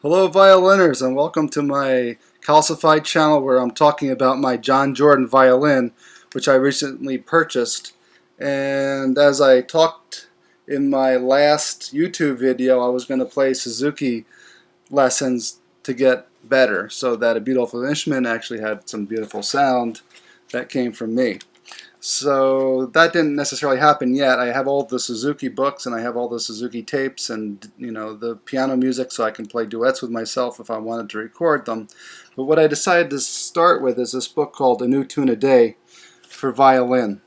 Hello violiners, and welcome to my calcifeyed channel where I'm talking about my John Jordan violin, which I recently purchased. And as I talked in my last YouTube video, I was going to play Suzuki lessons to get better, so that a beautiful instrument actually had some beautiful sound that came from me. So that didn't necessarily happen yet. I have all the Suzuki books and I have all the Suzuki tapes and the piano music, so I can play duets with myself if I wanted to record them. But what I decided to start with is this book called A New Tune a Day for Violin.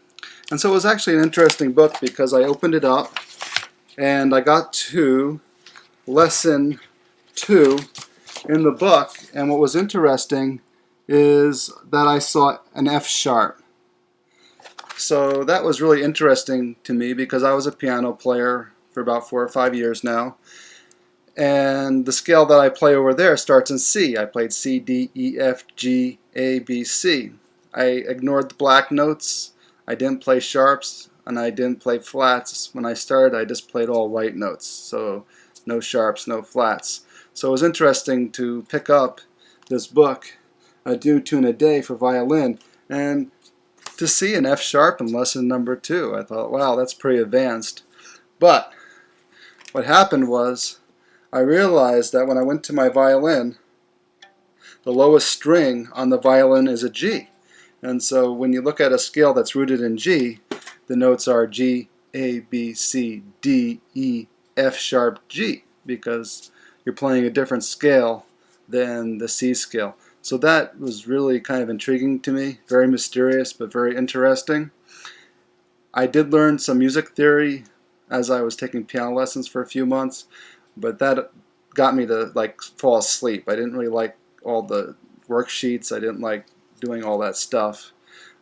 And so it was actually an interesting book because I opened it up and I got to lesson 2 in the book, and what was interesting is that I saw an F sharp. So that was really interesting to me because I was a piano player for about 4 or 5 years now, and the scale that I play over there starts in C. I played C, D, E, F, G, A, B, C. I ignored the black notes, I didn't play sharps, and I didn't play flats. When I started, I just played all white notes, so no sharps, no flats. So it was interesting to pick up this book, A New Tune a Day for Violin, and to see an F sharp in lesson number 2. I thought, wow, that's pretty advanced. But what happened was I realized that when I went to my violin, the lowest string on the violin is a G. And so when you look at a scale that's rooted in G, the notes are G, A, B, C, D, E, F sharp, G, because you're playing a different scale than the C scale. So that was really kind of intriguing to me, very mysterious but very interesting. I did learn some music theory as I was taking piano lessons for a few months, but that got me to fall asleep. I didn't really like all the worksheets. I didn't like doing all that stuff.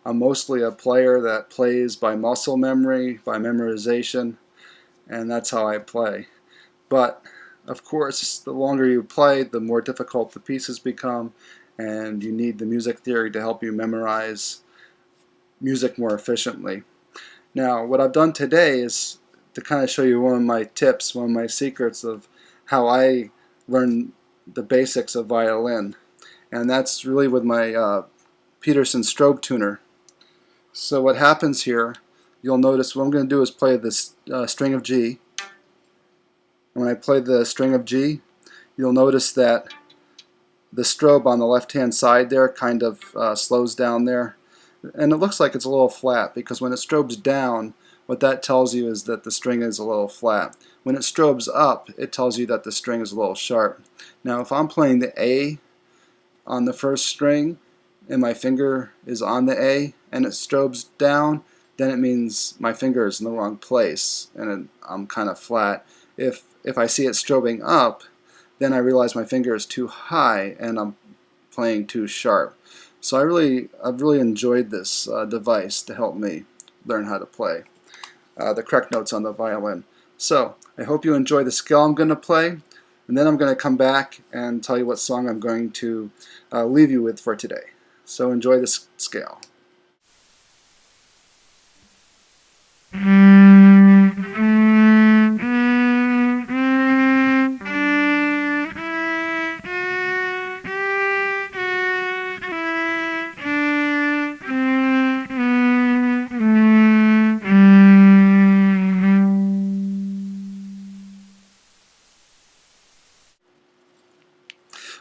I'm mostly a player that plays by muscle memory, by memorization, and that's how I play. But of course, the longer you play, the more difficult the pieces become, and you need the music theory to help you memorize music more efficiently. Now, what I've done today is to kind of show you one of my tips, one of my secrets of how I learn the basics of violin, and that's really with my Peterson strobe tuner. So what happens here, you'll notice what I'm going to do is play this string of G. And when I play the string of G, you'll notice that the strobe on the left-hand side there kind of slows down there. And it looks like it's a little flat because when it strobes down, what that tells you is that the string is a little flat. When it strobes up, it tells you that the string is a little sharp. Now if I'm playing the A on the first string and my finger is on the A and it strobes down, then it means my finger is in the wrong place and I'm kind of flat. If I see it strobing up, then I realize my finger is too high and I'm playing too sharp. So I've really enjoyed this device to help me learn how to play the correct notes on the violin. So I hope you enjoy the scale I'm going to play, and then I'm going to come back and tell you what song I'm going to leave you with for today. So enjoy this scale.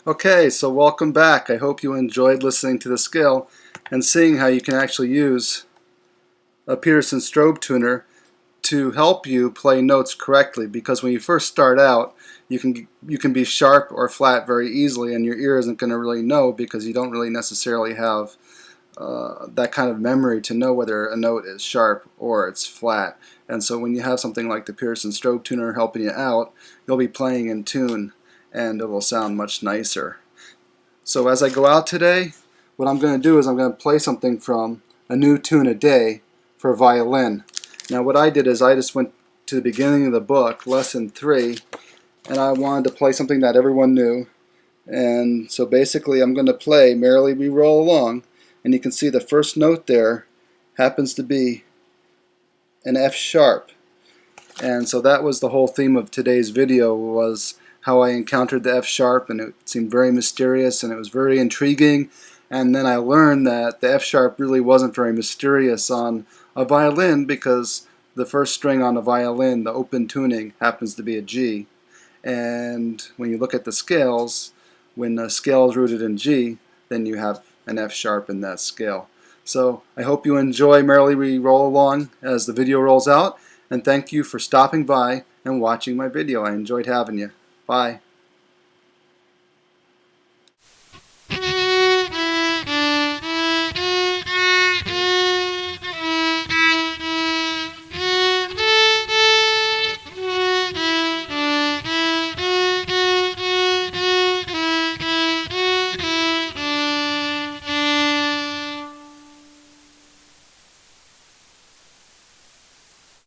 Okay, so welcome back. I hope you enjoyed listening to the scale and seeing how you can actually use a Peterson strobe tuner to help you play notes correctly, because when you first start out, you can be sharp or flat very easily, and your ear isn't going to really know because you don't really necessarily have that kind of memory to know whether a note is sharp or it's flat. And so when you have something like the Peterson strobe tuner helping you out, you'll be playing in tune and it will sound much nicer. So as I go out today, what I'm going to do is I'm going to play something from A New Tune a Day for Violin. Now what I did is I just went to the beginning of the book, lesson 3, and I wanted to play something that everyone knew. And so basically I'm going to play Merrily We Roll Along, and you can see the first note there happens to be an F sharp. And so that was the whole theme of today's video, was how I encountered the F sharp, and it seemed very mysterious and it was very intriguing. And then I learned that the F sharp really wasn't very mysterious on a violin, because the first string on a violin, the open tuning, happens to be a G. And when you look at the scales, when the scale is rooted in G, then you have an F sharp in that scale. So I hope you enjoy Merrily We Roll Along as the video rolls out, and thank you for stopping by and watching my video. I enjoyed having you. Bye.